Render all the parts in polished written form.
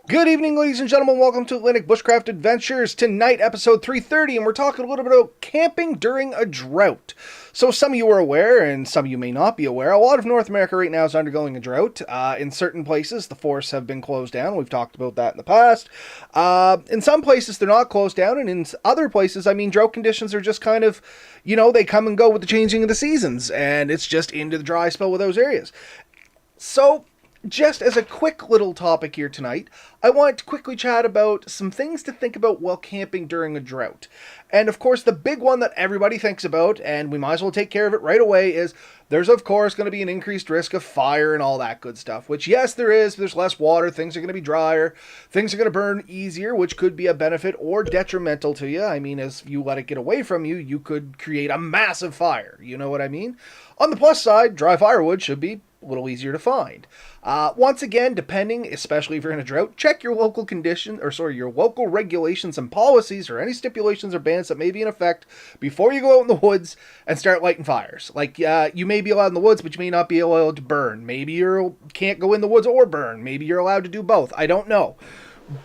Good evening, ladies and gentlemen. Welcome to Atlantic Bushcraft Adventures. Tonight, episode 330, and we're talking a little bit about camping during a drought. So, some of you are aware, and some of you may not be aware, a lot of North America right now is undergoing a drought. In certain places, the forests have been closed down. We've talked about that in the past. In some places, they're not closed down, and in other places, drought conditions are just kind of, they come and go with the changing of the seasons, and it's just into the dry spell with those areas. So, just as a quick little topic here tonight, I want to quickly chat about some things to think about while camping during a drought. And of course, the big one that everybody thinks about, and we might as well take care of it right away, is there's of course going to be an increased risk of fire and all that good stuff. Which, yes, there is. There's less water, things are going to be drier, things are going to burn easier, which could be a benefit or detrimental to you. I mean, as you let it get away from you, you could create a massive fire. You know what I mean? On the plus side, dry firewood should be a little easier to find. Once again, depending, especially if you're in a drought, check your local your local regulations and policies, or any stipulations or bans that may be in effect before you go out in the woods and start lighting fires. Like, you may be allowed in the woods, but you may not be allowed to burn. Maybe you can't go in the woods or burn. Maybe you're allowed to do both. I don't know.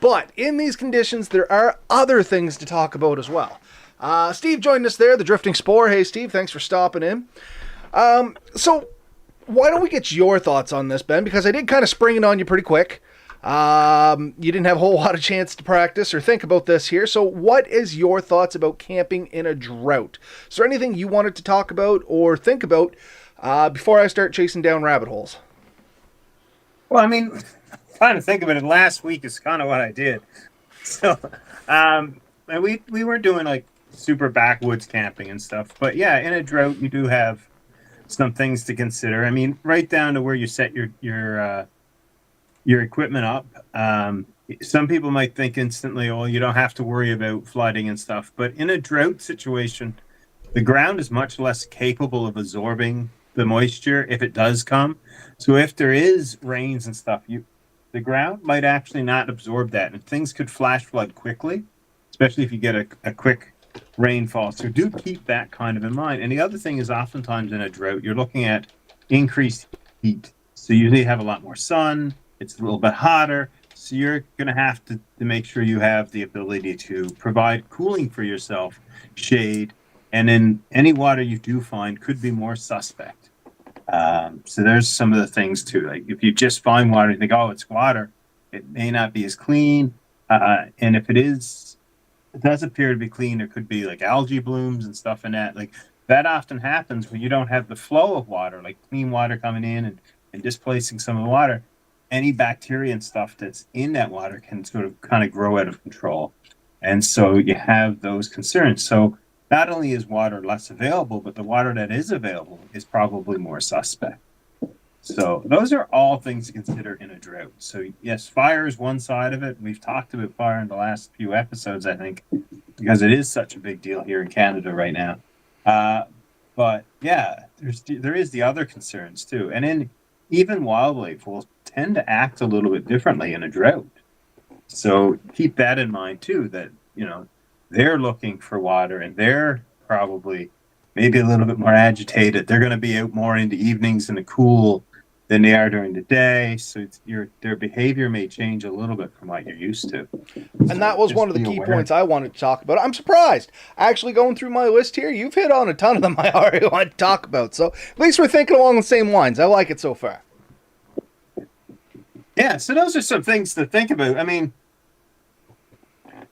But in these conditions, there are other things to talk about as well. Steve joined us there, the Drifting Spore. Hey, Steve, thanks for stopping in. So why don't we get your thoughts on this, Ben? Because I did kind of spring it on you pretty quick. You didn't have a whole lot of chance to practice or think about this here. So what is your thoughts about camping in a drought? Is there anything you wanted to talk about or think about before I start chasing down rabbit holes? Well, I mean, trying to think of it, last week is kind of what I did. So, and we weren't doing like super backwoods camping and stuff. But yeah, in a drought, you do have some things to consider. I mean, right down to where you set your equipment up. Some people might think instantly, "Oh, you don't have to worry about flooding and stuff." But in a drought situation, the ground is much less capable of absorbing the moisture if it does come. So if there is rains and stuff, the ground might actually not absorb that, and things could flash flood quickly, especially if you get a quick rainfall. So do keep that kind of in mind. And the other thing is, oftentimes in a drought, you're looking at increased heat. So you usually have a lot more sun, it's a little bit hotter. So you're going to have to make sure you have the ability to provide cooling for yourself, shade, and then any water you do find could be more suspect. So there's some of the things too. Like if you just find water and think, oh, it's water, it may not be as clean. And if it does appear to be clean, there could be like algae blooms and stuff in that. Like that often happens when you don't have the flow of water, like clean water coming in and displacing some of the water. Any bacteria and stuff that's in that water can sort of kind of grow out of control. And so you have those concerns. So not only is water less available, but the water that is available is probably more suspect. So those are all things to consider in a drought. So yes, fire is one side of it. We've talked about fire in the last few episodes, I think, because it is such a big deal here in Canada right now. But yeah, there is the other concerns too. And even wildlife will tend to act a little bit differently in a drought. So keep that in mind too, that, they're looking for water and they're probably maybe a little bit more agitated. They're going to be out more in the evenings in the cool than they are during the day. So their behavior may change a little bit from what you're used to. And that was one of the key points I wanted to talk about. I'm surprised. Actually, going through my list here, you've hit on a ton of them I already want to talk about. So at least we're thinking along the same lines. I like it so far. Yeah, so those are some things to think about. I mean,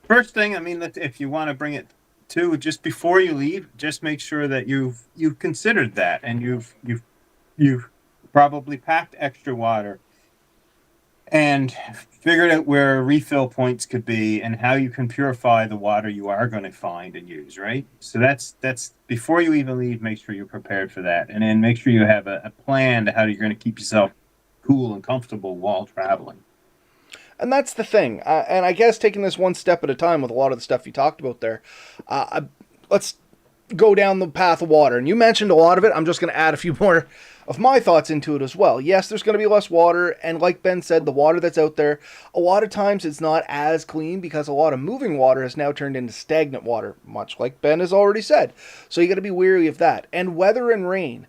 first thing, if you want to bring it to, just before you leave, just make sure that you've considered that, and you've probably packed extra water and figured out where refill points could be and how you can purify the water you are going to find and use, right? So that's before you even leave, make sure you're prepared for that, and then make sure you have a plan to how you're going to keep yourself cool and comfortable while traveling. And that's the thing. And I guess taking this one step at a time with a lot of the stuff you talked about there, let's go down the path of water. And you mentioned a lot of it. I'm just going to add a few more of my thoughts into it as well. Yes, there's going to be less water. And like Ben said, the water that's out there, a lot of times it's not as clean because a lot of moving water has now turned into stagnant water, much like Ben has already said. So you got to be wary of that. And weather and rain.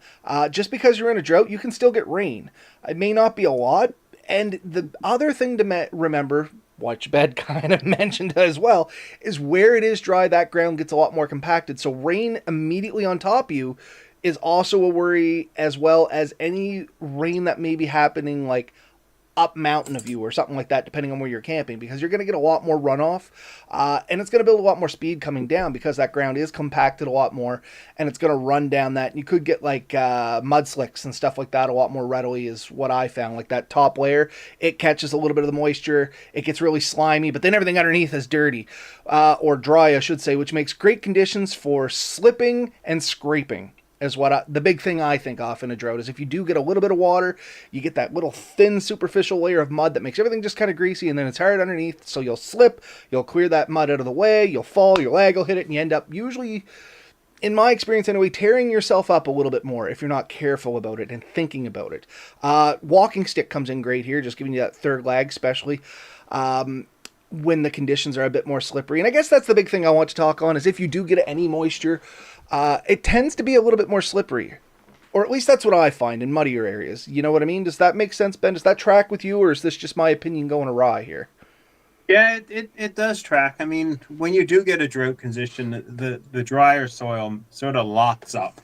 Just because you're in a drought, you can still get rain. It may not be a lot. And the other thing to remember, which Ben kind of mentioned as well, is where it is dry, that ground gets a lot more compacted. So rain immediately on top of you is also a worry, as well as any rain that may be happening like up mountain of you or something like that, depending on where you're camping, because you're going to get a lot more runoff, and it's going to build a lot more speed coming down because that ground is compacted a lot more, and it's going to run down that. And you could get like mud slicks and stuff like that a lot more readily, is what I found. Like that top layer, it catches a little bit of the moisture, it gets really slimy, but then everything underneath is dirty, or dry, I should say, which makes great conditions for slipping and scraping is the big thing I think of in a drought is if you do get a little bit of water, you get that little thin superficial layer of mud that makes everything just kind of greasy, and then it's hard underneath, so you'll slip, you'll clear that mud out of the way, you'll fall, your leg will hit it, and you end up usually, in my experience anyway, tearing yourself up a little bit more if you're not careful about it and thinking about it. Walking stick comes in great here, just giving you that third leg especially. When the conditions are a bit more slippery. And I guess that's the big thing I want to talk on is if you do get any moisture, it tends to be a little bit more slippery. Or at least that's what I find in muddier areas. You know what I mean? Does that make sense, Ben? Does that track with you, or is this just my opinion going awry here? Yeah, it does track. I mean, when you do get a drought condition, the drier soil sort of locks up.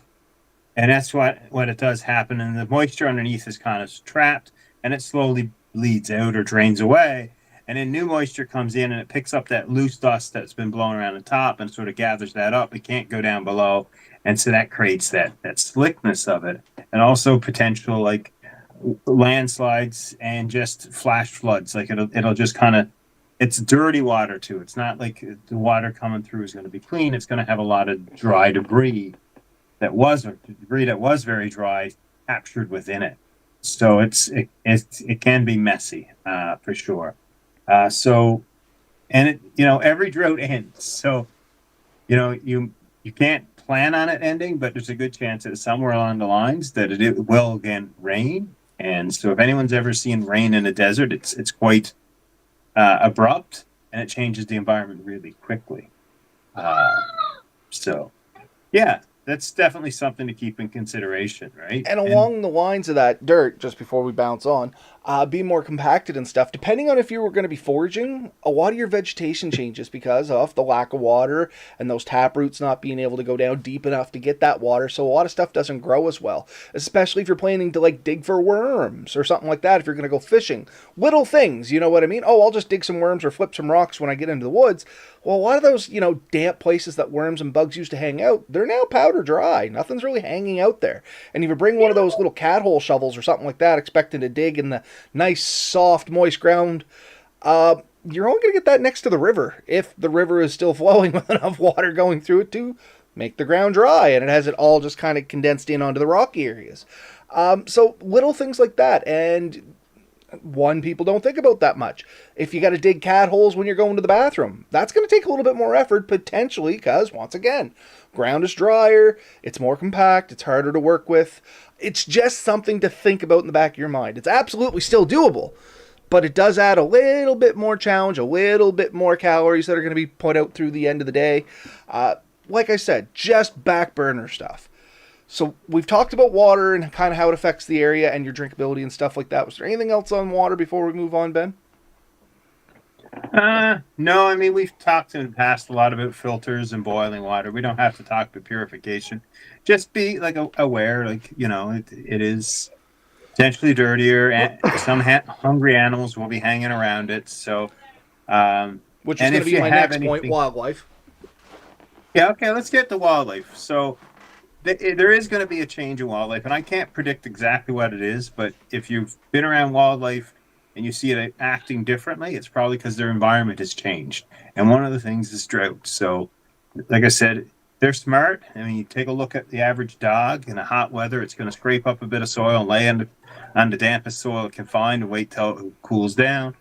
And that's what it does happen. And the moisture underneath is kind of trapped and it slowly bleeds out or drains away. And then new moisture comes in and it picks up that loose dust that's been blowing around the top and sort of gathers that up. It can't go down below. And so that creates that slickness of it. And also potential like landslides and just flash floods. Like it'll just kind of, it's dirty water too. It's not like the water coming through is going to be clean. It's going to have a lot of dry debris that was very dry captured within it. So it can be messy for sure. And every drought ends. So, you can't plan on it ending, but there's a good chance that somewhere along the lines that it will again rain. And so if anyone's ever seen rain in a desert, it's quite abrupt and it changes the environment really quickly. So yeah, that's definitely something to keep in consideration, right? And along the lines of that dirt, just before we bounce on, be more compacted and stuff. Depending on if you were going to be foraging, a lot of your vegetation changes because of the lack of water and those tap roots not being able to go down deep enough to get that water. So a lot of stuff doesn't grow as well, especially if you're planning to like dig for worms or something like that. If you're going to go fishing, little things, you know what I mean? Oh, I'll just dig some worms or flip some rocks when I get into the woods. Well, a lot of those, damp places that worms and bugs used to hang out, they're now powder dry. Nothing's really hanging out there. And if you bring one of those little cat hole shovels or something like that, expecting to dig in the nice, soft, moist ground, you're only going to get that next to the river if the river is still flowing with enough water going through it to make the ground dry, and it has it all just kind of condensed in onto the rocky areas. So little things like that, and people don't think about that much. If you got to dig cat holes when you're going to the bathroom, that's going to take a little bit more effort potentially because, once again, ground is drier, it's more compact, it's harder to work with. It's just something to think about in the back of your mind. It's absolutely still doable, but it does add a little bit more challenge, a little bit more calories that are going to be put out through the end of the day. Like I said, just back burner stuff. So we've talked about water and kind of how it affects the area and your drinkability and stuff like that. Was there anything else on water before we move on, Ben? No, I mean, we've talked in the past a lot about filters and boiling water. We don't have to talk about purification. Just be like aware, like, it is potentially dirtier and some hungry animals will be hanging around it. So, which is going to be my next point, wildlife. Yeah. Okay. Let's get to wildlife. So, there is going to be a change in wildlife, and I can't predict exactly what it is, but if you've been around wildlife and you see it acting differently, it's probably because their environment has changed. And one of the things is drought. So, like I said, they're smart. I mean, you take a look at the average dog in a hot weather, it's going to scrape up a bit of soil and lay on the dampest soil it can find and wait till it cools down.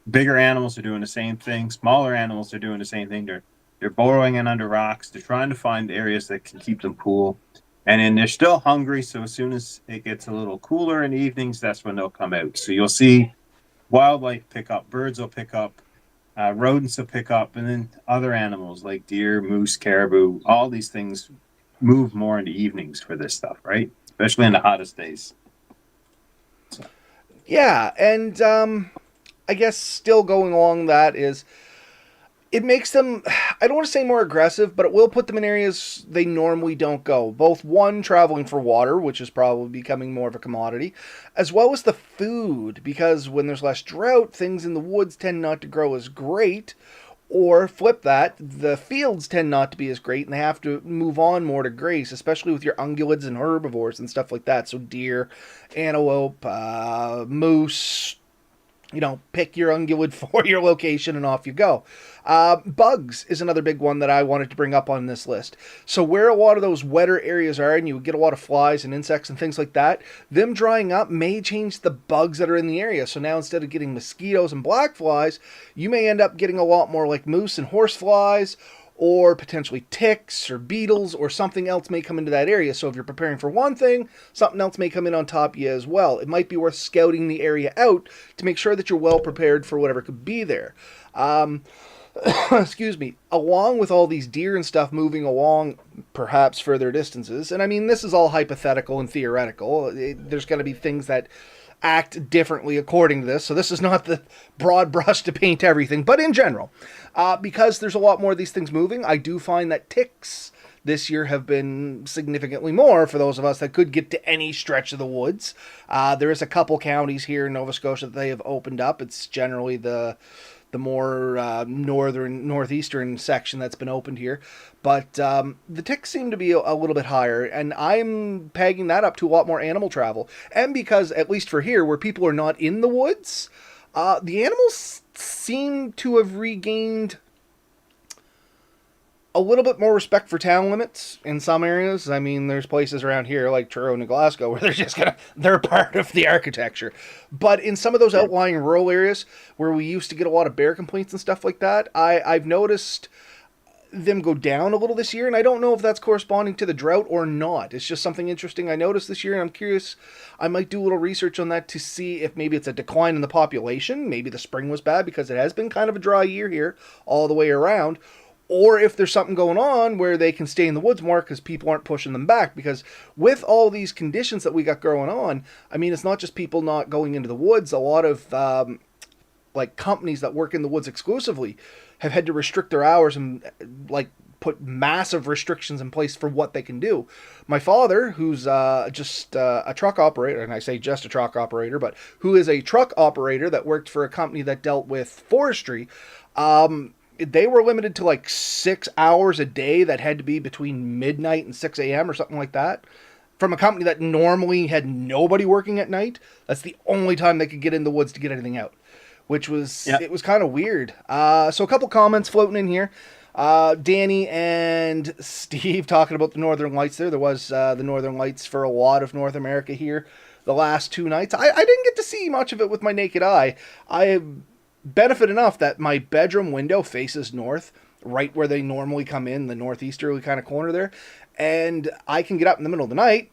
Bigger animals are doing the same thing. Smaller animals are doing the same thing. They're burrowing in under rocks. They're trying to find areas that can keep them cool. And then they're still hungry, so as soon as it gets a little cooler in the evenings, that's when they'll come out. So you'll see wildlife pick up, birds will pick up, rodents will pick up, and then other animals like deer, moose, caribou, all these things move more in the evenings for this stuff, right? Especially in the hottest days. So. Yeah, and I guess still going along that is it makes them, I don't want to say more aggressive, but it will put them in areas they normally don't go. Both one, traveling for water, which is probably becoming more of a commodity, as well as the food, because when there's less drought, things in the woods tend not to grow as great. Or flip that, the fields tend not to be as great and they have to move on more to graze, especially with your ungulates and herbivores and stuff like that. So deer, antelope, moose, pick your ungulate for your location and off you go. Bugs is another big one that I wanted to bring up on this list. So where a lot of those wetter areas are and you get a lot of flies and insects and things like that, them drying up may change the bugs that are in the area. So now instead of getting mosquitoes and black flies, you may end up getting a lot more like moose and horse flies, or potentially ticks or beetles or something else may come into that area. So if you're preparing for one thing, something else may come in on top of you as well. It might be worth scouting the area out to make sure that you're well prepared for whatever could be there. Excuse me, along with all these deer and stuff moving along perhaps further distances, and I mean, this is all hypothetical and theoretical. There's going to be things that act differently according to this, so this is not the broad brush to paint everything, but in general, because there's a lot more of these things moving, I do find that ticks this year have been significantly more for those of us that could get to any stretch of the woods. There is a couple counties here in Nova Scotia that they have opened up. It's generally the more northeastern section that's been opened here. But the ticks seem to be a little bit higher, and I'm pegging that up to a lot more animal travel. And because, at least for here, where people are not in the woods, the animals seem to have regained a little bit more respect for town limits in some areas. I mean, there's places around here like Truro and Glasgow where they're part of the architecture. But in some of those outlying rural areas where we used to get a lot of bear complaints and stuff like that, I've noticed them go down a little this year, and I don't know if that's corresponding to the drought or not. It's just something interesting I noticed this year, and I'm curious. I might do a little research on that to see if maybe it's a decline in the population. Maybe the spring was bad because it has been kind of a dry year here all the way around, or if there's something going on where they can stay in the woods more because people aren't pushing them back. Because with all these conditions that we got going on, I mean, it's not just people not going into the woods. A lot of like companies that work in the woods exclusively have had to restrict their hours and like put massive restrictions in place for what they can do. My father, who's just a truck operator, and I say just a truck operator, but who is a truck operator that worked for a company that dealt with forestry, they were limited to like 6 hours a day that had to be between midnight and 6 a.m. or something like that. From a company that normally had nobody working at night, that's the only time they could get in the woods to get anything out, which was, It was kind of weird. So a couple comments floating in here. Danny and Steve talking about the Northern Lights there. There was the Northern Lights for a lot of North America here the last 2 nights. I didn't get to see much of it with my naked eye. I benefit enough that my bedroom window faces north, right where they normally come in, the northeasterly kind of corner there, and I can get up in the middle of the night.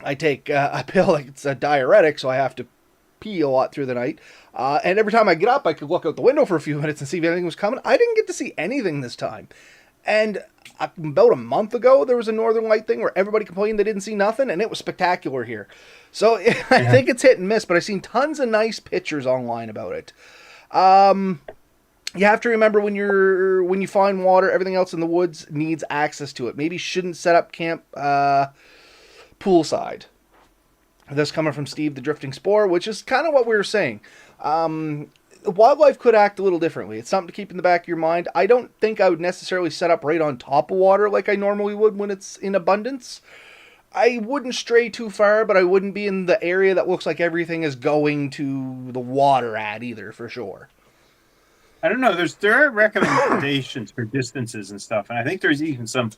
I take a pill, like it's a diuretic, so I have to pee a lot through the night, and every time I get up I could look out the window for a few minutes and see if anything was coming. I didn't get to see anything this time, and about a month ago there was a Northern Light thing where everybody complained they didn't see nothing, and it was spectacular here. So I think it's hit and miss, but I've seen tons of nice pictures online about it. You have to remember when you find water, everything else in the woods needs access to it. Maybe shouldn't set up camp poolside. This coming from Steve the Drifting Spore, which is kind of what we were saying. Wildlife could act a little differently. It's something to keep in the back of your mind. I don't think I would necessarily set up right on top of water like I normally would when it's in abundance. I wouldn't stray too far, but I wouldn't be in the area that looks like everything is going to the water at either, for sure. I don't know. There are recommendations for distances and stuff, and I think there's even some,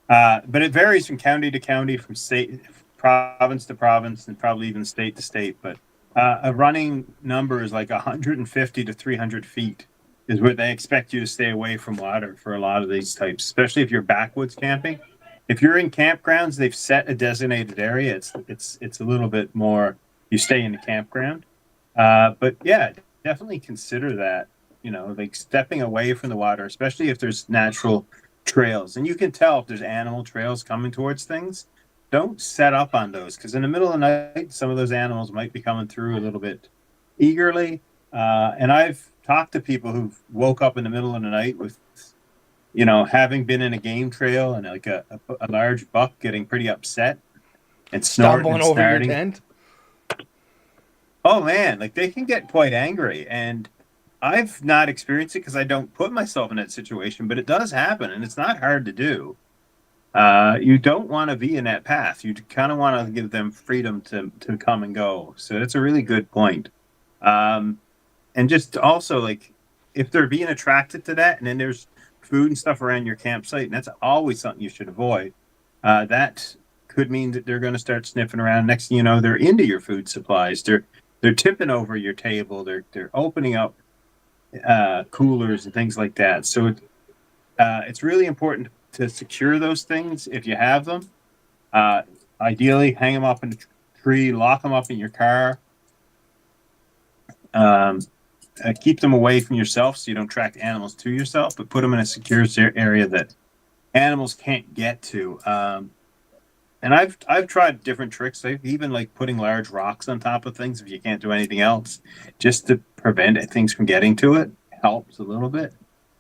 but it varies from county to county, from state, province to province, and probably even state to state. But a running number is like 150 to 300 feet is where they expect you to stay away from water for a lot of these types, especially if you're backwoods camping. If you're in campgrounds, they've set a designated area. It's a little bit more, you stay in the campground. But yeah, definitely consider that, like stepping away from the water, especially if there's natural trails. And you can tell if there's animal trails coming towards things. Don't set up on those, because in the middle of the night, some of those animals might be coming through a little bit eagerly. And I've talked to people who've woke up in the middle of the night with, having been in a game trail and like a large buck getting pretty upset and snorting Stumbling and over your snarting. tent. Oh man, like they can get quite angry. And I've not experienced it because I don't put myself in that situation, but it does happen and it's not hard to do. You don't want to be in that path. You kind of want to give them freedom to come and go. So that's a really good point. Um, and just also like if they're being attracted to that, and then there's food and stuff around your campsite, and that's always something you should avoid. That could mean that they're going to start sniffing around. Next thing you know, they're into your food supplies. They're tipping over your table. They're opening up coolers and things like that. So it's really important to secure those things if you have them. Uh, Ideally, hang them up in a tree, lock them up in your car. Um, Keep them away from yourself so you don't track animals to yourself, but put them in a secure area that animals can't get to. And I've tried different tricks. I've even like putting large rocks on top of things if you can't do anything else, just to prevent things from getting to it. Helps a little bit.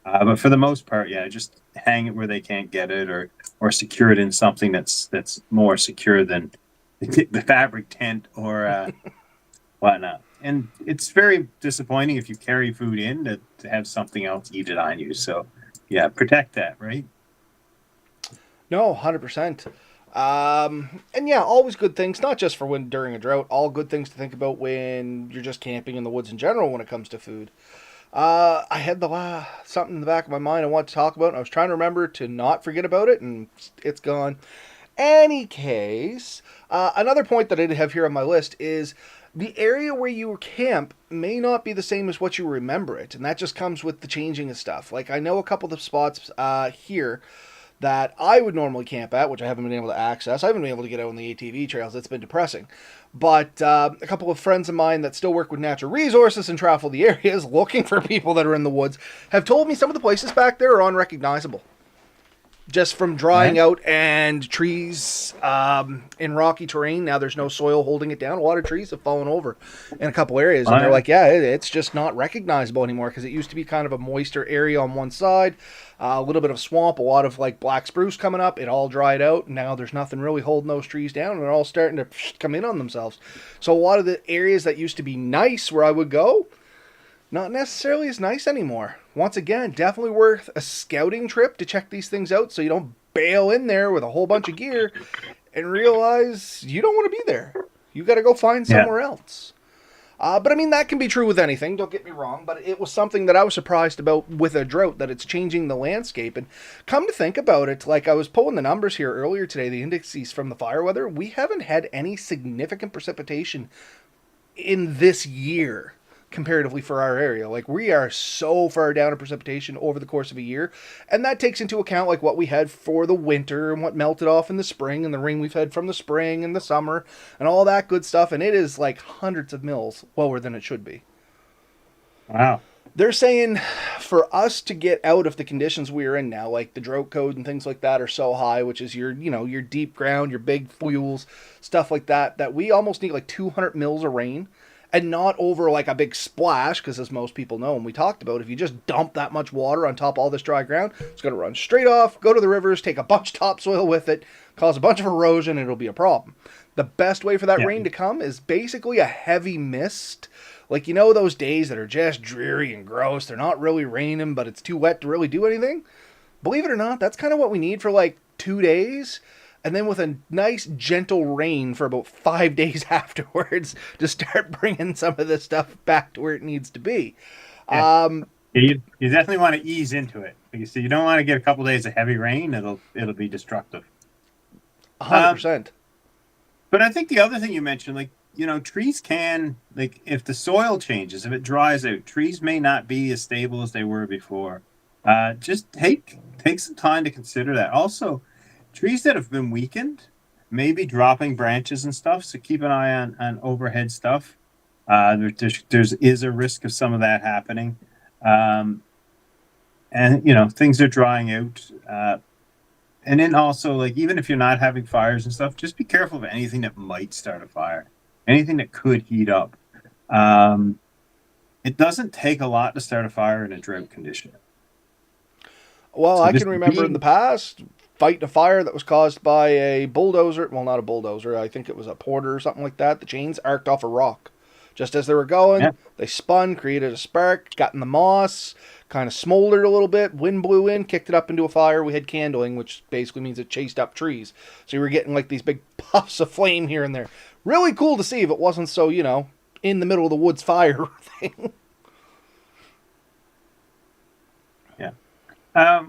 But for the most part, yeah, just hang it where they can't get it, or secure it in something that's more secure than the fabric tent or whatnot. And it's very disappointing if you carry food in to have something else eat it on you. So, yeah, protect that, right? No, 100%. And yeah, always good things, not just for when during a drought, all good things to think about when you're just camping in the woods in general when it comes to food. I had something in the back of my mind I want to talk about, and I was trying to remember to not forget about it, and it's gone. Any case, another point that I did have here on my list is the area where you camp may not be the same as what you remember it, and that just comes with the changing of stuff. Like I know a couple of the spots here that I would normally camp at, which I haven't been able to access. I haven't been able to get out on the ATV trails. It's been depressing. But a couple of friends of mine that still work with natural resources and travel the areas looking for people that are in the woods have told me some of the places back there are unrecognizable. Just from drying Right. out and trees in rocky terrain. Now there's no soil holding it down. A lot of trees have fallen over in a couple areas. And they're like, yeah, it's just not recognizable anymore because it used to be kind of a moister area on one side, a little bit of swamp, a lot of like black spruce coming up. It all dried out. And now there's nothing really holding those trees down. And they're all starting to come in on themselves. So a lot of the areas that used to be nice where I would go, not necessarily as nice anymore. Once again, definitely worth a scouting trip to check these things out so you don't bail in there with a whole bunch of gear and realize you don't want to be there. You got to go find Yeah. somewhere else. But I mean, that can be true with anything, don't get me wrong, but it was something that I was surprised about with a drought, that it's changing the landscape. And come to think about it, like I was pulling the numbers here earlier today, the indices from the fire weather, we haven't had any significant precipitation in this year comparatively for our area. Like we are so far down in precipitation over the course of a year, and that takes into account like what we had for the winter and what melted off in the spring and the rain we've had from the spring and the summer and all that good stuff, and it is like hundreds of mils lower than it should be. Wow. They're saying for us to get out of the conditions we are in now, like the drought code and things like that are so high, which is your deep ground, your big fuels, stuff like that, that we almost need like 200 mils of rain, and not over like a big splash, because as most people know, and we talked about, if you just dump that much water on top of all this dry ground, it's going to run straight off, go to the rivers, take a bunch of topsoil with it, cause a bunch of erosion, and it'll be a problem. The best way for that Yeah. rain to come is basically a heavy mist. Like, you know those days that are just dreary and gross, they're not really raining, but it's too wet to really do anything? Believe it or not, that's kind of what we need for like 2 days. And then with a nice gentle rain for about 5 days afterwards to start bringing some of this stuff back to where it needs to be. Yeah. You definitely want to ease into it. Like you see, you don't want to get a couple days of heavy rain. It'll be destructive. 100%. But I think the other thing you mentioned, like, trees can, like, if the soil changes, if it dries out, trees may not be as stable as they were before. Just take some time to consider that. Also, trees that have been weakened may be dropping branches and stuff, so keep an eye on overhead stuff. There's a risk of some of that happening. And things are drying out. And then also, like, even if you're not having fires and stuff, just be careful of anything that might start a fire, anything that could heat up. it doesn't take a lot to start a fire in a drought condition. Well, So I just can remember in the being, past fighting a fire that was caused by a bulldozer. Well, not a bulldozer. I think it was a porter or something like that. The chains arced off a rock. Just as they were yeah, going, they spun, created a spark, got in the moss, kind of smoldered a little bit. Wind blew in, kicked it up into a fire. We had candling, which basically means it chased up trees. So you were getting like these big puffs of flame here and there. Really cool to see if it wasn't so, in the middle of the woods fire thing. yeah.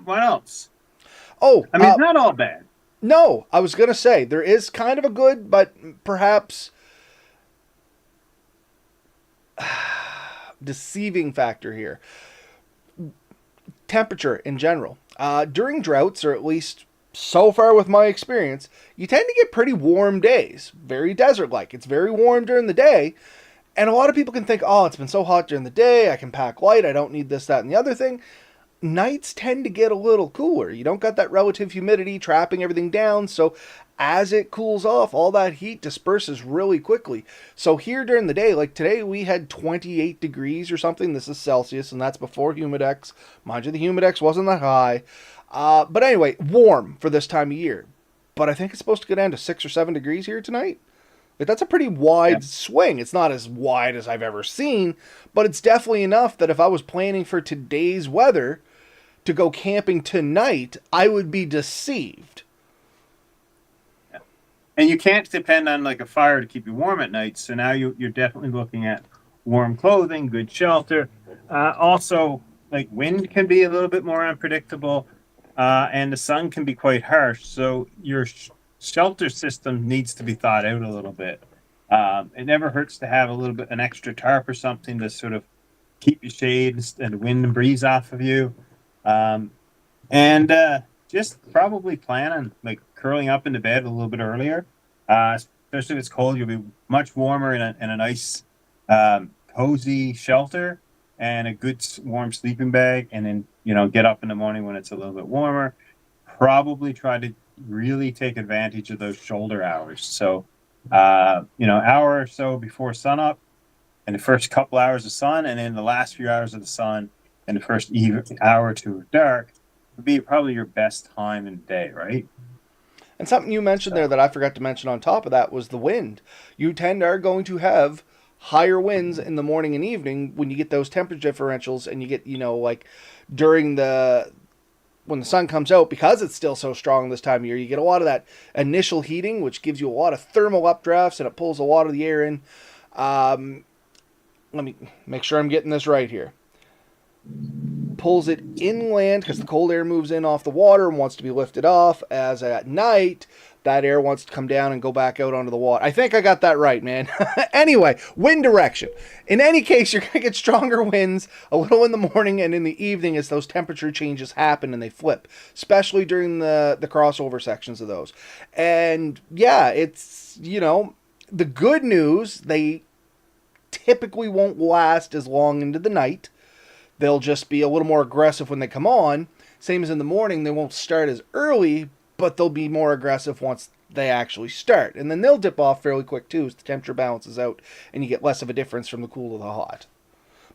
What else? Oh, I mean, it's not all bad. no, I was going to say there is kind of a good, but perhaps deceiving factor here. Temperature in general. During droughts, or at least so far with my experience, you tend to get pretty warm days. Very desert like. It's very warm during the day. And a lot of people can think, oh, it's been so hot during the day, I can pack light, I don't need this, that, and the other thing. Nights tend to get a little cooler. You don't got that relative humidity trapping everything down, so as it cools off, all that heat disperses really quickly. So here during the day, like today, we had 28 degrees or something. This is Celsius, and that's before Humidex. Mind you, the Humidex wasn't that high. But anyway, warm for this time of year. But I think it's supposed to go down to 6 or 7 degrees here tonight. Like that's a pretty Yeah. wide swing. It's not as wide as I've ever seen, but it's definitely enough that if I was planning for today's weather to go camping tonight, I would be deceived. And you can't depend on like a fire to keep you warm at night. So now you're definitely looking at warm clothing, good shelter. Also, like wind can be a little bit more unpredictable, and the sun can be quite harsh. So your shelter system needs to be thought out a little bit. It never hurts to have a little bit an extra tarp or something to sort of keep your shade and wind and breeze off of you. Um, and just probably plan on like curling up into bed a little bit earlier. Especially if it's cold, you'll be much warmer in a nice, cozy shelter and a good warm sleeping bag. And then get up in the morning when it's a little bit warmer. Probably try to really take advantage of those shoulder hours. So, hour or so before sunup, and the first couple hours of sun, and then the last few hours of the sun, and the first hour or two of dark would be probably your best time in the day, right? And something you mentioned there So that I forgot to mention on top of that was the wind. You tend are going to have higher winds in the morning and evening when you get those temperature differentials and you get, like during the when the sun comes out, because it's still so strong this time of year, you get a lot of that initial heating, which gives you a lot of thermal updrafts and it pulls a lot of the air in. Um, Let me make sure I'm getting this right here. Pulls it inland because the cold air moves in off the water and wants to be lifted off, as at night that air wants to come down and go back out onto the water. I think I got that right, man. Anyway, wind direction. In any case, you're going to get stronger winds a little in the morning and in the evening as those temperature changes happen and they flip, especially during the crossover sections of those. And yeah, it's, the good news, they typically won't last as long into the night. They'll just be a little more aggressive when they come on. Same as in the morning, they won't start as early, but they'll be more aggressive once they actually start. And then they'll dip off fairly quick too as the temperature balances out and you get less of a difference from the cool to the hot.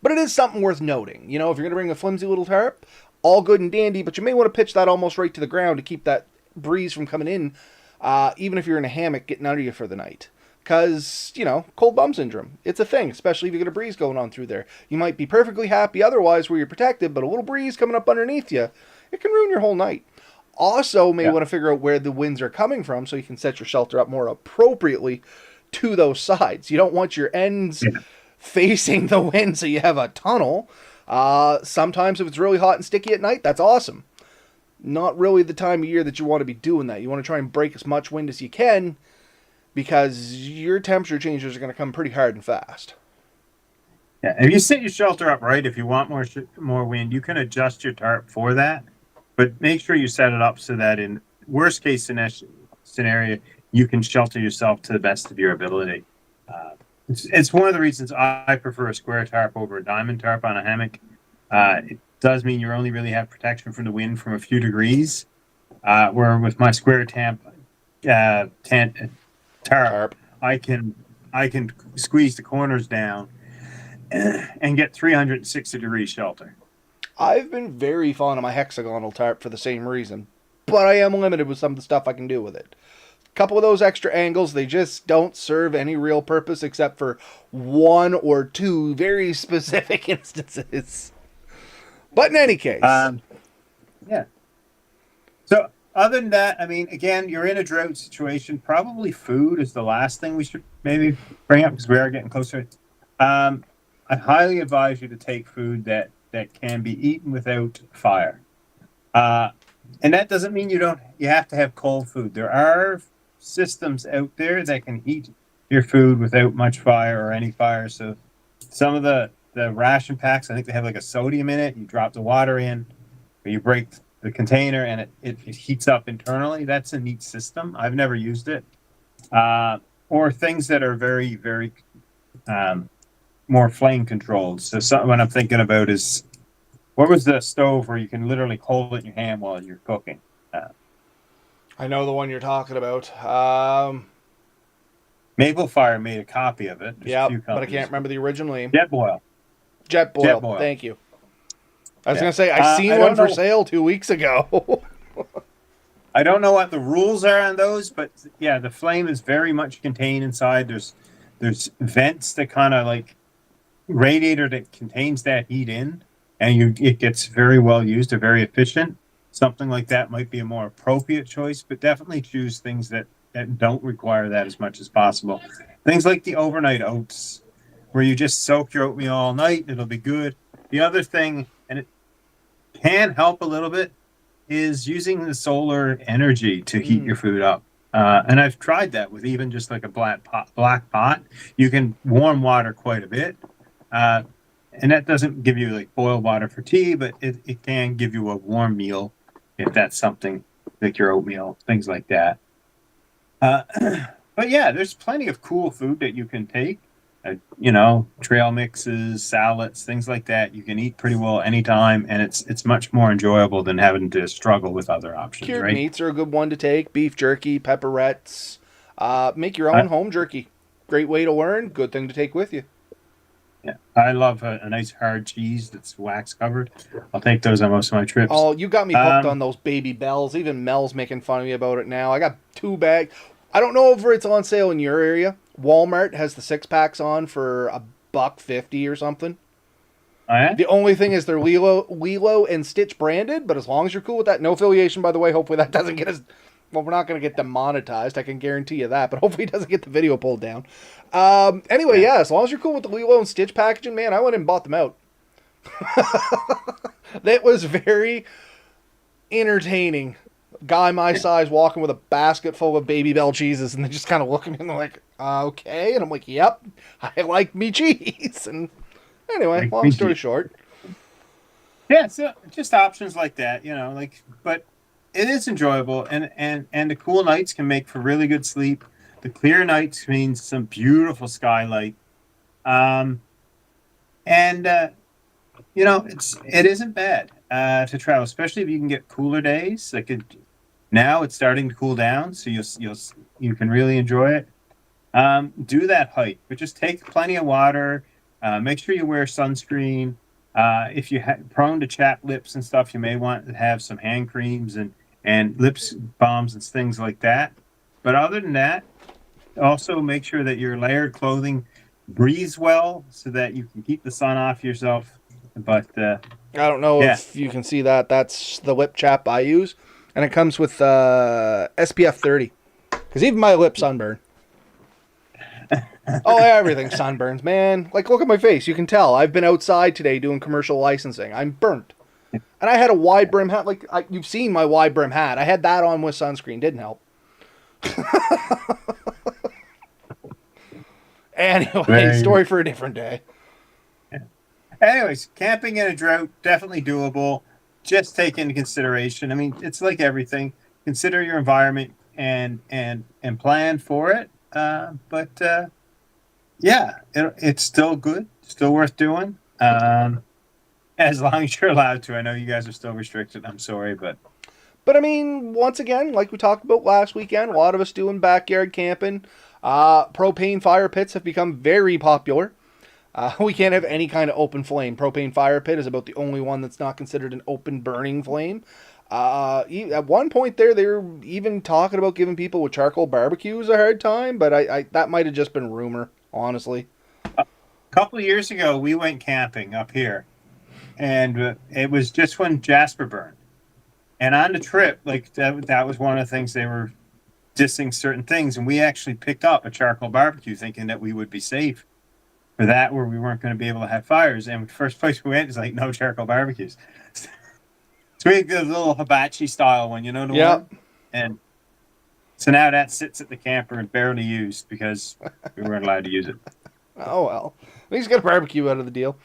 But it is something worth noting. If you're going to bring a flimsy little tarp, all good and dandy, but you may want to pitch that almost right to the ground to keep that breeze from coming in, even if you're in a hammock getting under you for the night. Because, cold bum syndrome. It's a thing, especially if you get a breeze going on through there. You might be perfectly happy otherwise where you're protected, but a little breeze coming up underneath you, it can ruin your whole night. Also, may yeah, want to figure out where the winds are coming from so you can set your shelter up more appropriately to those sides. You don't want your ends yeah, facing the wind so you have a tunnel. Sometimes if it's really hot and sticky at night, that's awesome. Not really the time of year that you want to be doing that. You want to try and break as much wind as you can, because your temperature changes are going to come pretty hard and fast. yeah. If you set your shelter up right, if you want more wind, you can adjust your tarp for that. But make sure you set it up so that in worst case scenario, you can shelter yourself to the best of your ability. It's one of the reasons I prefer a square tarp over a diamond tarp on a hammock. It does mean you only really have protection from the wind from a few degrees. Where with my square tarp, Tarp. I can squeeze the corners down and get 360-degree shelter. I've been very fond of my hexagonal tarp for the same reason, but I am limited with some of the stuff I can do with it. A couple of those extra angles, they just don't serve any real purpose except for one or two very specific instances. But in any case. Yeah. So other than that, I mean, again, you're in a drought situation. Probably food is the last thing we should maybe bring up because we are getting closer. I highly advise you to take food that can be eaten without fire. And that doesn't mean you have to have cold food. There are systems out there that can heat your food without much fire or any fire. So some of the ration packs, I think they have like a sodium in it. You drop the water in, or you break the container, and it heats up internally. That's a neat system. I've never used it. Or things that are very, very more flame controlled. So what I'm thinking about is, what was the stove where you can literally hold it in your hand while you're cooking? I know the one you're talking about. Maple Fire made a copy of it. Yeah, but I can't remember the original name. Jetboil. Jetboil. Thank you. I was going to say, I seen one for sale 2 weeks ago. I don't know what the rules are on those, but yeah, the flame is very much contained inside. There's vents that kind of like radiator that contains that heat in, and it gets very well used. They're very efficient. Something like that might be a more appropriate choice, but definitely choose things that don't require that as much as possible. Things like the overnight oats, where you just soak your oatmeal all night, it'll be good. The other thing, and it can help a little bit, is using the solar energy to heat your food up. And I've tried that with even just like a black pot. You can warm water quite a bit. And that doesn't give you like boiled water for tea, but it can give you a warm meal if that's something like your oatmeal, things like that. But yeah, there's plenty of cool food that you can take. Trail mixes, salads, things like that. You can eat pretty well anytime, and it's much more enjoyable than having to struggle with other options. Cured right? meats are a good one to take. Beef jerky, pepperettes. Make your own home jerky. Great way to learn. Good thing to take with you. Yeah, I love a nice hard cheese that's wax covered. I'll take those on most of my trips. Oh, you got me hooked on those Baby Bells. Even Mel's making fun of me about it now. I got 2 bags. I don't know if it's on sale in your area. Walmart has the 6-packs on for $1.50 or something. Oh, yeah? The only thing is they're Lilo and Stitch branded, but as long as you're cool with that, no affiliation, by the way. Hopefully that doesn't get us. Well, we're not going to get demonetized. I can guarantee you that, but hopefully it doesn't get the video pulled down. Anyway, yeah, as long as you're cool with the Lilo and Stitch packaging, man, I went and bought them out. That was very entertaining. Guy my size walking with a basket full of Baby Bell cheeses, and they just kind of look at me and they're like, okay. And I'm like, yep, I like me cheese. And anyway, long story short. Yeah, so just options like that, but it is enjoyable, and the cool nights can make for really good sleep. The clear nights means some beautiful skylight. It isn't bad to travel, especially if you can get cooler days. Now it's starting to cool down, so you can really enjoy it. Do that hike, but just take plenty of water. Make sure you wear sunscreen. If you're prone to chapped lips and stuff, you may want to have some hand creams and lips balms and things like that. But other than that, also make sure that your layered clothing breathes well so that you can keep the sun off yourself. But I don't know if you can see that. That's the lip chap I use. And it comes with SPF 30. Because even my lips sunburn. Oh, everything sunburns, man. Like, look at my face. You can tell. I've been outside today doing commercial licensing. I'm burnt. And I had a wide brim hat. You've seen my wide brim hat. I had that on with sunscreen. Didn't help. Anyway, story for a different day. Anyways, camping in a drought, definitely doable. Just take into consideration. I mean, it's like everything. Consider your environment and plan for it. It's still good, still worth doing. As long as you're allowed to. I know you guys are still restricted. I'm sorry, but I mean, once again, like we talked about last weekend, a lot of us doing backyard camping. Propane fire pits have become very popular. We can't have any kind of open flame. Propane fire pit is about the only one that's not considered an open burning flame. At one point there, they were even talking about giving people with charcoal barbecues a hard time, but I that might have just been rumor, honestly. A couple of years ago, we went camping up here, and it was just when Jasper burned. And on the trip, like that was one of the things they were dissing certain things, and we actually picked up a charcoal barbecue, thinking that we would be safe for that, where we weren't going to be able to have fires. And the first place we went is like no charcoal barbecues. So we had the little hibachi style one, you know the one? And so now that sits at the camper and barely used because we weren't allowed to use it. Oh well, at least get a barbecue out of the deal.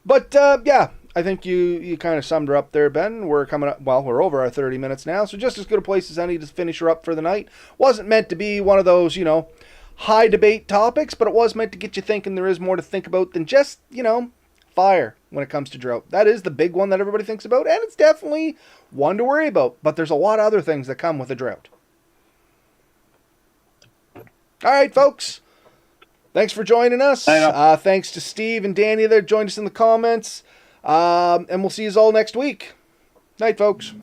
But yeah, I think you kind of summed her up there, Ben. We're coming up. Well, we're over our 30 minutes now, so just as good a place as any to finish her up for the night. Wasn't meant to be one of those, high debate topics, but it was meant to get you thinking. There is more to think about than just, fire when it comes to drought. That is the big one that everybody thinks about, and it's definitely one to worry about. But there's a lot of other things that come with a drought. All right, folks. Thanks for joining us. Thanks to Steve and Danny that joined us in the comments. And we'll see you all next week. Night, folks.